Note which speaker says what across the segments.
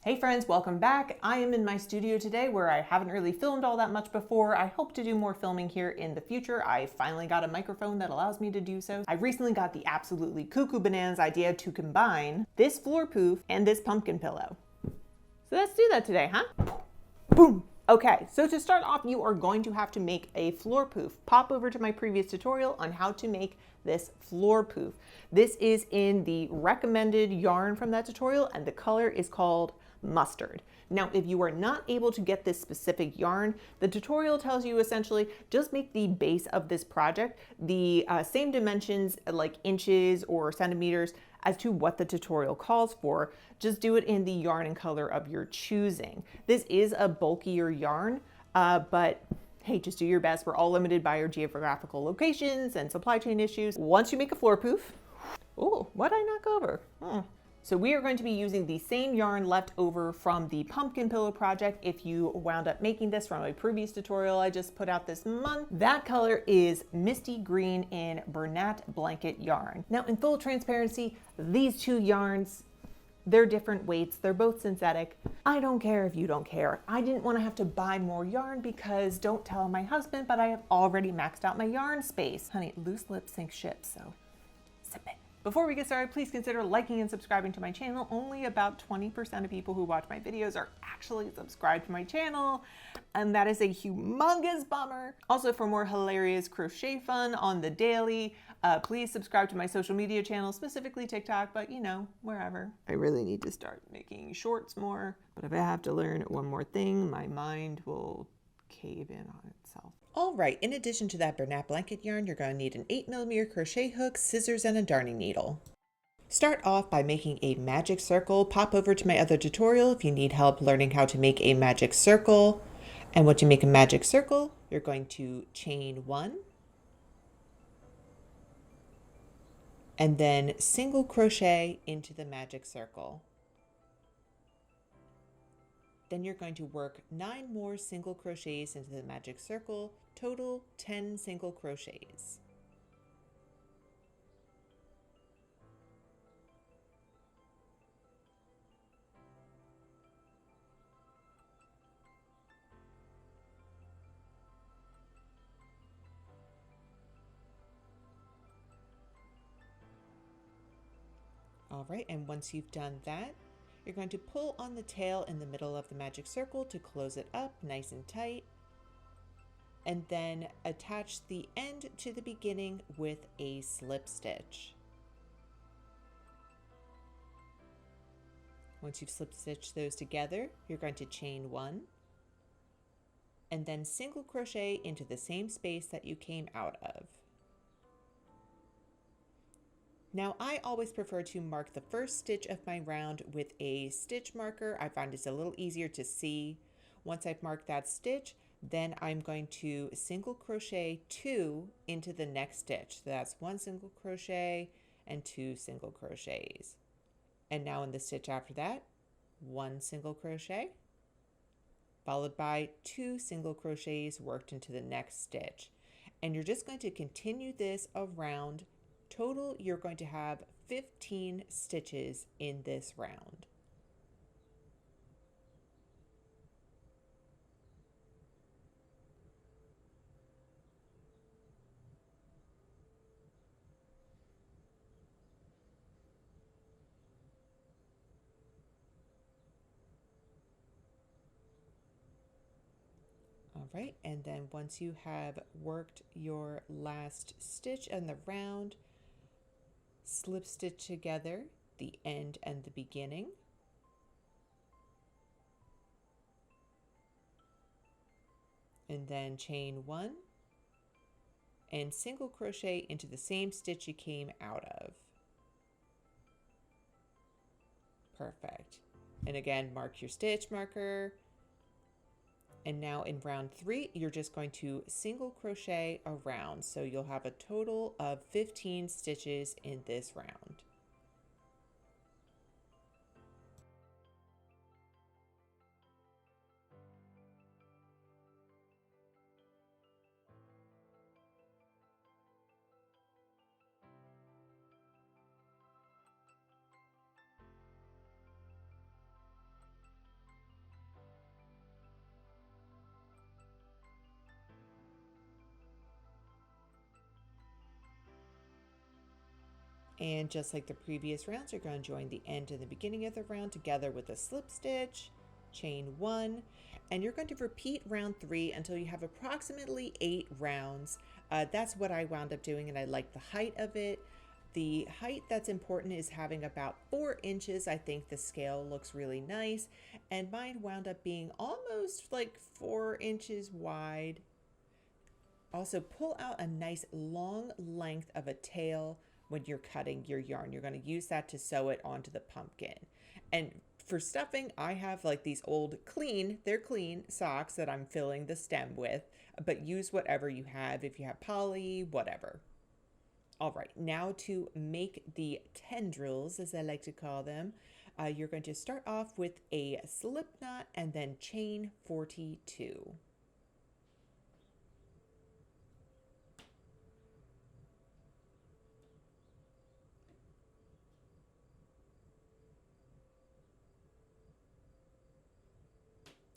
Speaker 1: Hey friends, welcome back. I am in my studio today where I haven't really filmed all that much before. I hope to do more filming here in the future. I finally got a microphone that allows me to do so. I recently got the absolutely cuckoo bananas idea to combine this floor poof and this pumpkin pillow. So let's do that today, huh? Boom! Okay, so to start off, you are going to have to make a floor poof. Pop over to my previous tutorial on how to make this floor poof. This is in the recommended yarn from that tutorial, and the color is called mustard. Now, if you are not able to get this specific yarn, the tutorial tells you essentially just make the base of this project the same dimensions, like inches or centimeters, as to what the tutorial calls for. Just do it in the yarn and color of your choosing. This is a bulkier yarn, but hey, just do your best. We're all limited by our geographical locations and supply chain issues. Once you make a floor poof, oh, what did I knock over? So we are going to be using the same yarn left over from the pumpkin pillow project. If you wound up making this from a previous tutorial I just put out this month, that color is Misty Green in Bernat Blanket yarn. Now, in full transparency, these two yarns, they're different weights. They're both synthetic. I don't care if you don't care. I didn't want to have to buy more yarn because don't tell my husband, but I have already maxed out my yarn space. Honey, loose lips sink ships, so sip it. Before we get started, please consider liking and subscribing to my channel. Only about 20% of people who watch my videos are actually subscribed to my channel, and that is a humongous bummer. Also, for more hilarious crochet fun on the daily, please subscribe to my social media channel, specifically TikTok, but you know, wherever. I really need to start making shorts more, but if I have to learn one more thing, my mind will cave in on itself. All right, in addition to that Bernat Blanket yarn, you're going to need an 8mm crochet hook, scissors, and a darning needle. Start off by making a magic circle. Pop over to my other tutorial if you need help learning how to make a magic circle. And once you make a magic circle, you're going to chain 1, and then single crochet into the magic circle. Then you're going to work 9 more single crochets into the magic circle, total 10 single crochets. All right, and once you've done that, you're going to pull on the tail in the middle of the magic circle to close it up nice and tight, and then attach the end to the beginning with a slip stitch. Once you've slip stitched those together, you're going to chain 1, and then single crochet into the same space that you came out of. Now, I always prefer to mark the first stitch of my round with a stitch marker. I find it's a little easier to see. Once I've marked that stitch, then I'm going to single crochet 2 into the next stitch. So that's 1 single crochet and 2 single crochets. And now in the stitch after that, 1 single crochet, followed by 2 single crochets worked into the next stitch. And you're just going to continue this around. Total, you're going to have 15 stitches in this round. All right, and then once you have worked your last stitch in the round, slip stitch together the end and the beginning. And then chain 1 and single crochet into the same stitch you came out of. Perfect. And again, mark your stitch marker. And now in round 3, you're just going to single crochet around. So you'll have a total of 15 stitches in this round. And just like the previous rounds, you're going to join the end and the beginning of the round together with a slip stitch, chain 1, and you're going to repeat round 3 until you have approximately 8 rounds. That's what I wound up doing, and I like the height of it. The height that's important is having about 4 inches. I think the scale looks really nice, and mine wound up being almost like 4 inches wide. Also, pull out a nice long length of a tail when you're cutting your yarn. You're going to use that to sew it onto the pumpkin. And for stuffing, I have like these old they're clean socks that I'm filling the stem with, but use whatever you have. If you have poly, whatever. All right, now to make the tendrils, as I like to call them, you're going to start off with a slip knot and then chain 42.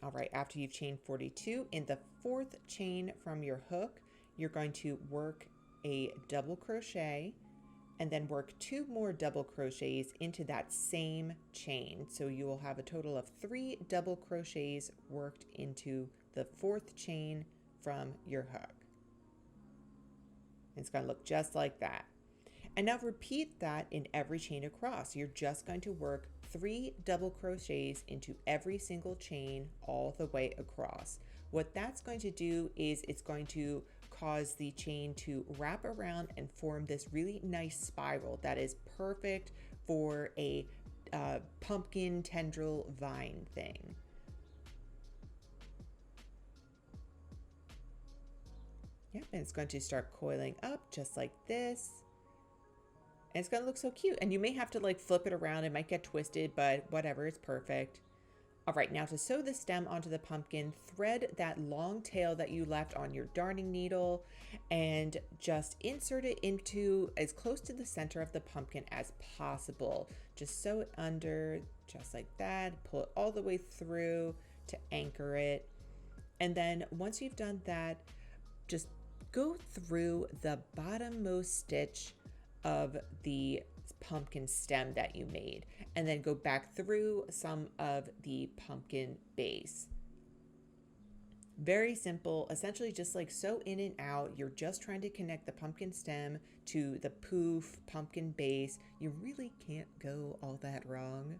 Speaker 1: All right, after you've chained 42, in the 4th chain from your hook, you're going to work a double crochet and then work 2 more double crochets into that same chain. So you will have a total of 3 double crochets worked into the 4th chain from your hook. It's going to look just like that. And now repeat that in every chain across. You're just going to work 3 double crochets into every single chain all the way across. What that's going to do is it's going to cause the chain to wrap around and form this really nice spiral that is perfect for a pumpkin tendril vine thing. Yep, and it's going to start coiling up just like this. And it's going to look so cute. And you may have to like flip it around. It might get twisted, but whatever, it's perfect. All right, now to sew the stem onto the pumpkin, thread that long tail that you left on your darning needle and just insert it into as close to the center of the pumpkin as possible. Just sew it under just like that. Pull it all the way through to anchor it. And then once you've done that, just go through the bottommost stitch of the pumpkin stem that you made, and then go back through some of the pumpkin base. Very simple, essentially just like sew in and out. You're just trying to connect the pumpkin stem to the poof pumpkin base. You really can't go all that wrong.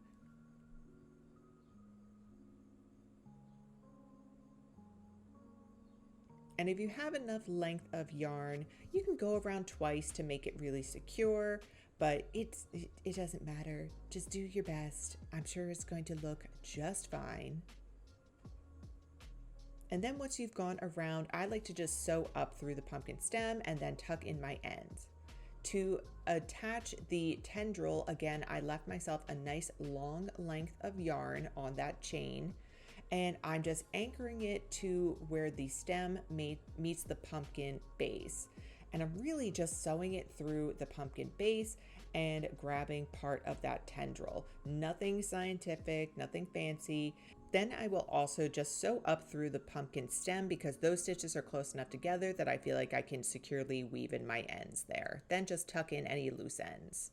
Speaker 1: And if you have enough length of yarn, you can go around twice to make it really secure, but it doesn't matter. Just do your best. I'm sure it's going to look just fine. And then once you've gone around, I like to just sew up through the pumpkin stem and then tuck in my ends. To attach the tendril, again, I left myself a nice long length of yarn on that chain, and I'm just anchoring it to where the stem meets the pumpkin base. And I'm really just sewing it through the pumpkin base and grabbing part of that tendril. Nothing scientific, nothing fancy. Then I will also just sew up through the pumpkin stem because those stitches are close enough together that I feel like I can securely weave in my ends there. Then just tuck in any loose ends.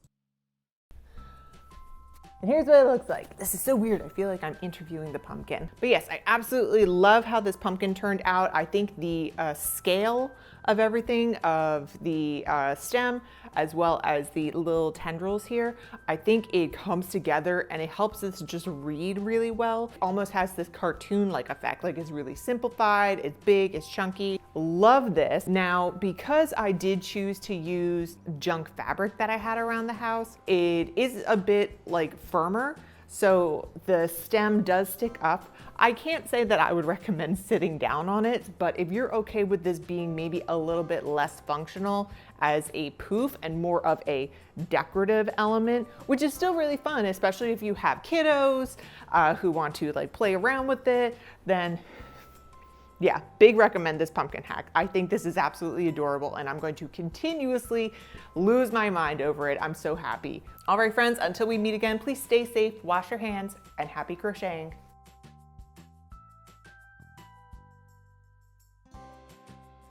Speaker 1: And here's what it looks like. This is so weird. I feel like I'm interviewing the pumpkin. But yes, I absolutely love how this pumpkin turned out. I think the scale of everything, of the stem, as well as the little tendrils here, I think it comes together and it helps us just read really well. Almost has this cartoon-like effect. Like it's really simplified, it's big, it's chunky. Love this. Now, because I did choose to use junk fabric that I had around the house, it is a bit like firmer, so the stem does stick up. I can't say that I would recommend sitting down on it, but if you're okay with this being maybe a little bit less functional as a poof and more of a decorative element, which is still really fun, especially if you have kiddos who want to like play around with it, then yeah, big recommend this pumpkin hack. I think this is absolutely adorable and I'm going to continuously lose my mind over it. I'm so happy. All right, friends, until we meet again, please stay safe, wash your hands, and happy crocheting.